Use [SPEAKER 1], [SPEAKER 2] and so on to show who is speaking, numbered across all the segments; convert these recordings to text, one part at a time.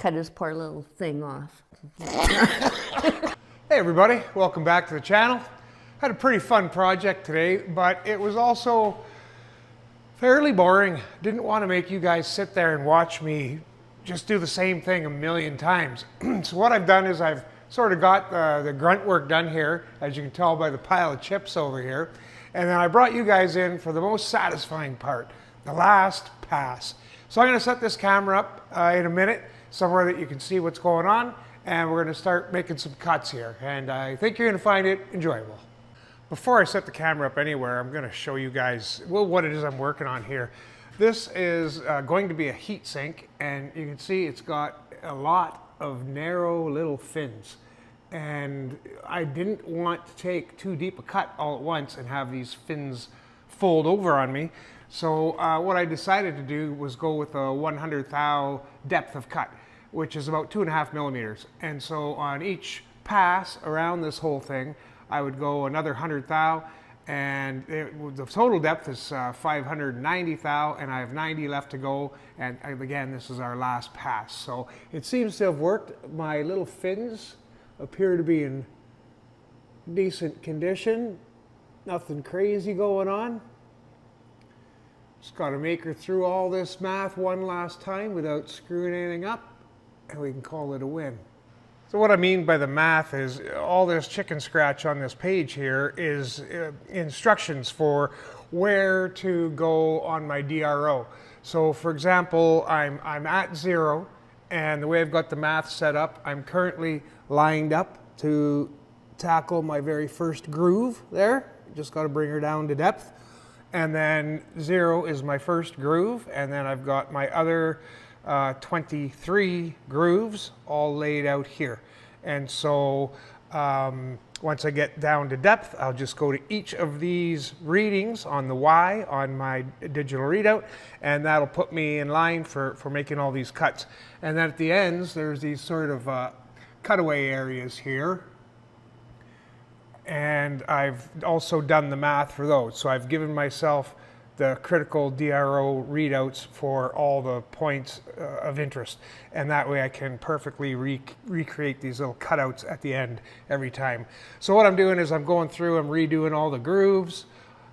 [SPEAKER 1] cut his poor little thing off.
[SPEAKER 2] Hey everybody, welcome back to the channel. Had a pretty fun project today, but it was also fairly boring. Didn't want to make you guys sit there and watch me just do the same thing a million times. So what I've done is I've sort of got the grunt work done here, as you can tell by the pile of chips over here. And then I brought you guys in for the most satisfying part, the last pass. So I'm going to set this camera up in a minute, somewhere that you can see what's going on. And we're going to start making some cuts here. And I think you're going to find it enjoyable. Before I set the camera up anywhere, I'm going to show you guys what it is I'm working on here. This is going to be a heat sink, and you can see it's got a lot of narrow little fins. And I didn't want to take too deep a cut all at once and have these fins fold over on me. So what I decided to do was go with a 100 thou depth of cut, which is about 2.5 millimeters. And so on each pass around this whole thing, I would go another 100 thou, and the total depth is 590 thou, and I have 90 left to go. And again, this is our last pass. So it seems to have worked. My little fins appear to be in decent condition. Nothing crazy going on. Just got to make her through all this math one last time without screwing anything up, and we can call it a win. So what I mean by the math is all this chicken scratch on this page here is instructions for where to go on my DRO. So for example, I'm at 0, and the way I've got the math set up, I'm currently lined up to tackle my very first groove there. Just got to bring her down to depth. And then 0 is my first groove, and then I've got my other 23 grooves all laid out here. And so once I get down to depth, I'll just go to each of these readings on the Y on my digital readout, and that'll put me in line for making all these cuts. And then at the ends, there's these sort of cutaway areas here. And I've also done the math for those. So I've given myself the critical DRO readouts for all the points of interest. And that way I can perfectly recreate these little cutouts at the end every time. So what I'm doing is I'm going through, I'm redoing all the grooves,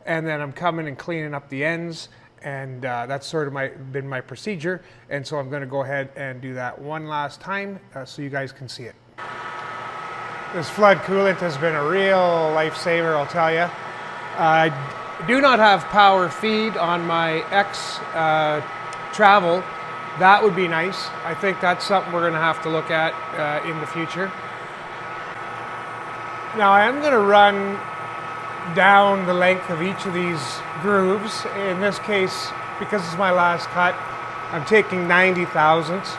[SPEAKER 2] and then I'm coming and cleaning up the ends. And that's sort of been my procedure. And so I'm going to go ahead and do that one last time so you guys can see it. This flood coolant has been a real lifesaver, I'll tell you. I do not have power feed on my X Travel. That would be nice. I think that's something we're going to have to look at in the future. Now I am going to run down the length of each of these grooves. In this case, because it's my last cut, I'm taking 90 thousandths.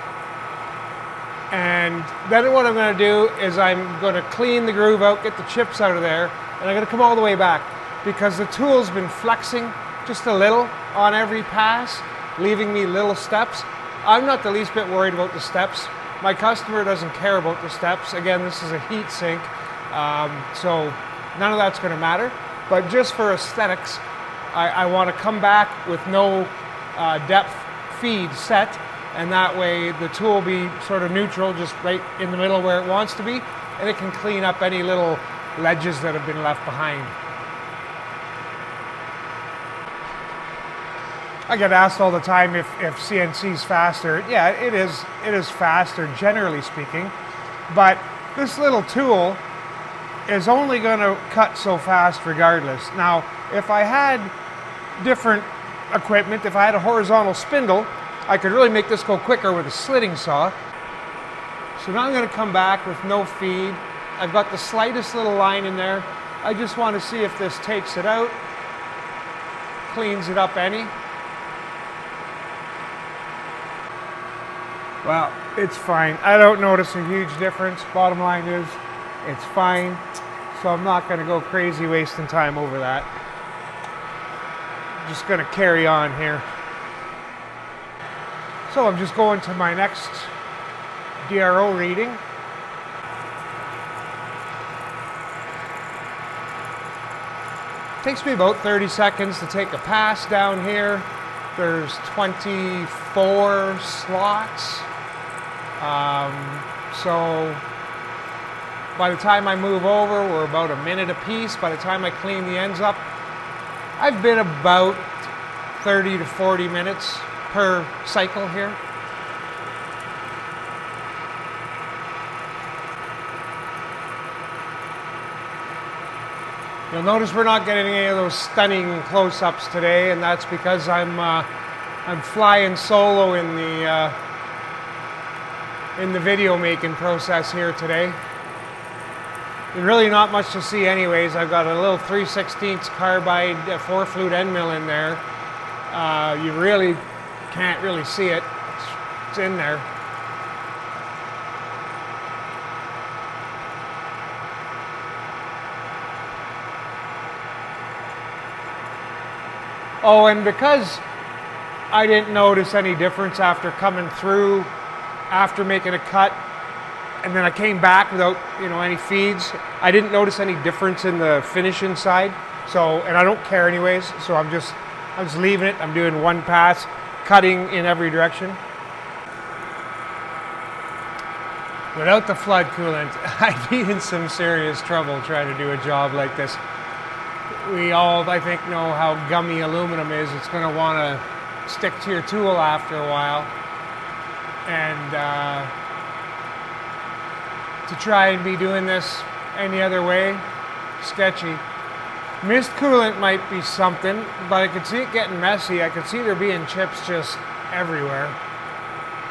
[SPEAKER 2] And then what I'm going to do is I'm going to clean the groove out, get the chips out of there, and I'm going to come all the way back because the tool's been flexing just a little on every pass, leaving me little steps. I'm not the least bit worried about the steps. My customer doesn't care about the steps. Again, this is a heat sink, so none of that's going to matter. But just for aesthetics, I want to come back with no depth feed set. And that way the tool will be sort of neutral, just right in the middle where it wants to be, and it can clean up any little ledges that have been left behind. I get asked all the time if CNC is faster. Yeah, it is faster generally speaking, but this little tool is only going to cut so fast regardless. Now, if I had different equipment, if I had a horizontal spindle, I could really make this go quicker with a slitting saw. So now I'm going to come back with no feed. I've got the slightest little line in there. I just want to see if this takes it out, cleans it up any. Well, it's fine. I don't notice a huge difference. Bottom line is, it's fine. So I'm not going to go crazy wasting time over that. I'm just going to carry on here. So I'm just going to my next DRO reading. Takes me about 30 seconds to take a pass down here. There's 24 slots. So by the time I move over, we're about a minute apiece. By the time I clean the ends up, I've been about 30 to 40 minutes per cycle here. You'll notice we're not getting any of those stunning close-ups today, and that's because I'm flying solo in the video making process here today. There's really not much to see anyways. I've got a little 3/16 carbide 4-flute end mill in there. You really can't really see it. It's in there. Oh, and because I didn't notice any difference after coming through, after making a cut, and then I came back without, any feeds. I didn't notice any difference in the finish inside. So, and I don't care anyways. So I'm just leaving it. I'm doing one pass, cutting in every direction. Without the flood coolant, I'd be in some serious trouble trying to do a job like this. We all, I think, know how gummy aluminum is. It's going to want to stick to your tool after a while. And to try and be doing this any other way, sketchy. Mist coolant might be something, but I could see it getting messy. I could see there being chips just everywhere.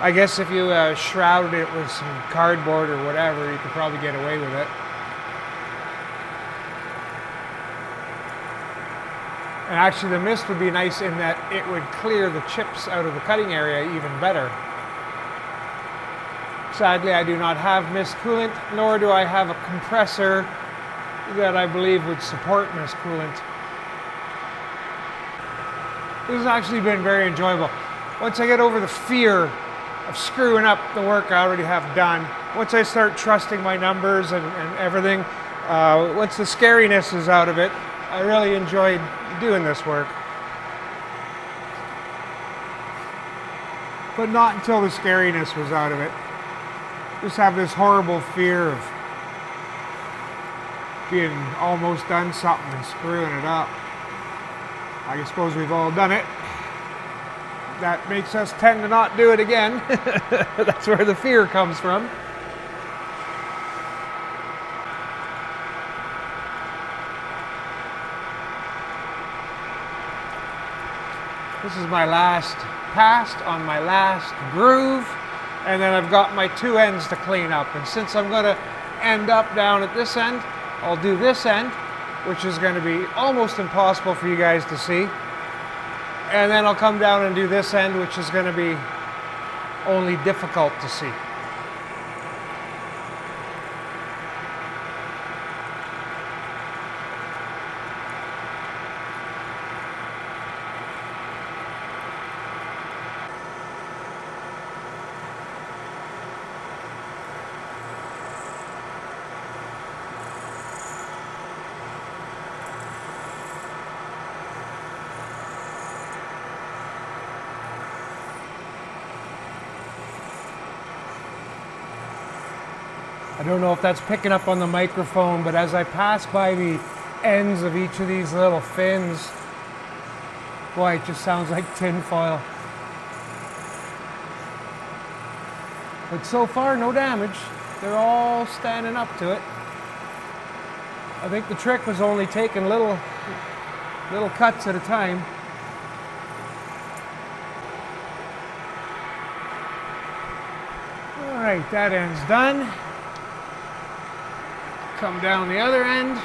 [SPEAKER 2] I guess if you shrouded it with some cardboard or whatever, you could probably get away with it. And actually the mist would be nice in that it would clear the chips out of the cutting area even better. Sadly, I do not have mist coolant, nor do I have a compressor that I believe would support mist coolant. This has actually been very enjoyable. Once I get over the fear of screwing up the work I already have done, once I start trusting my numbers and everything, once the scariness is out of it, I really enjoyed doing this work. But not until the scariness was out of it. Just have this horrible fear of being almost done something and screwing it up. I suppose we've all done it. That makes us tend to not do it again. That's where the fear comes from. This is my last pass on my last groove, and then I've got my two ends to clean up. And since I'm going to end up down at this end, I'll do this end, which is going to be almost impossible for you guys to see. And then I'll come down and do this end, which is going to be only difficult to see. I don't know if that's picking up on the microphone, but as I pass by the ends of each of these little fins, boy, it just sounds like tin foil. But so far, no damage. They're all standing up to it. I think the trick was only taking little cuts at a time. All right, that end's done. Come down the other end.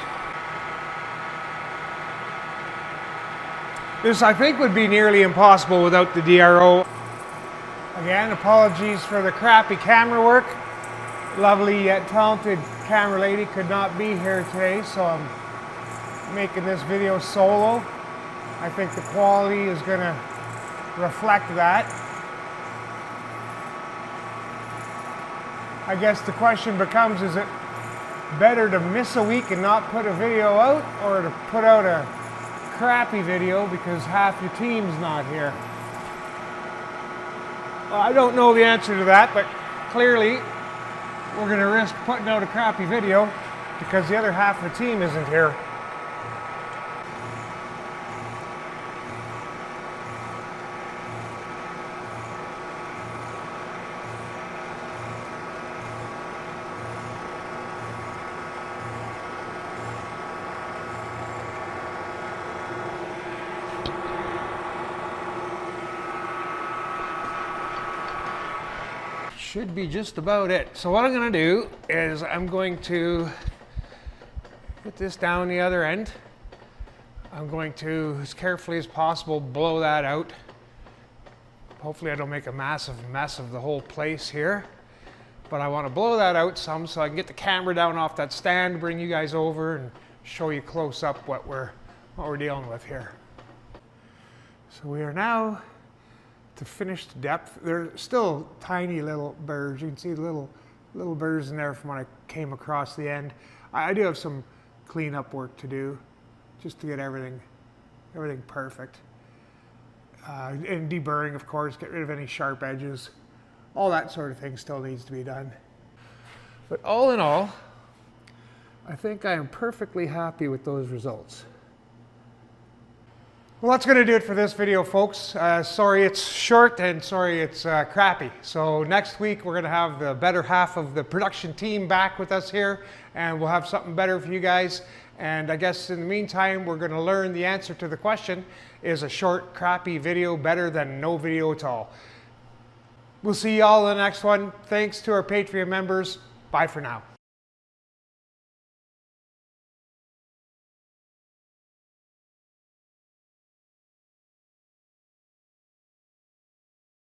[SPEAKER 2] This, I think, would be nearly impossible without the DRO. Again, apologies for the crappy camera work. Lovely yet talented camera lady could not be here today, so I'm making this video solo. I think the quality is going to reflect that. I guess the question becomes, is it better to miss a week and not put a video out, or to put out a crappy video because half your team's not here? Well, I don't know the answer to that, but clearly we're going to risk putting out a crappy video because the other half of the team isn't here. Should be just about it. So what I'm going to do is I'm going to put this down the other end. I'm going to, as carefully as possible, blow that out. Hopefully I don't make a massive mess of the whole place here. But I want to blow that out some so I can get the camera down off that stand, bring you guys over and show you close up what we're dealing with here. So we are now to finished depth. They're still tiny little burrs. You can see the little burrs in there from when I came across the end. I do have some cleanup work to do just to get everything perfect. And deburring, of course, get rid of any sharp edges. All that sort of thing still needs to be done. But all in all, I think I am perfectly happy with those results. Well, that's going to do it for this video, folks. Sorry it's short and sorry it's crappy. So next week we're going to have the better half of the production team back with us here, and we'll have something better for you guys. And I guess in the meantime, we're going to learn the answer to the question, is a short, crappy video better than no video at all? We'll see you all in the next one. Thanks to our Patreon members. Bye for now.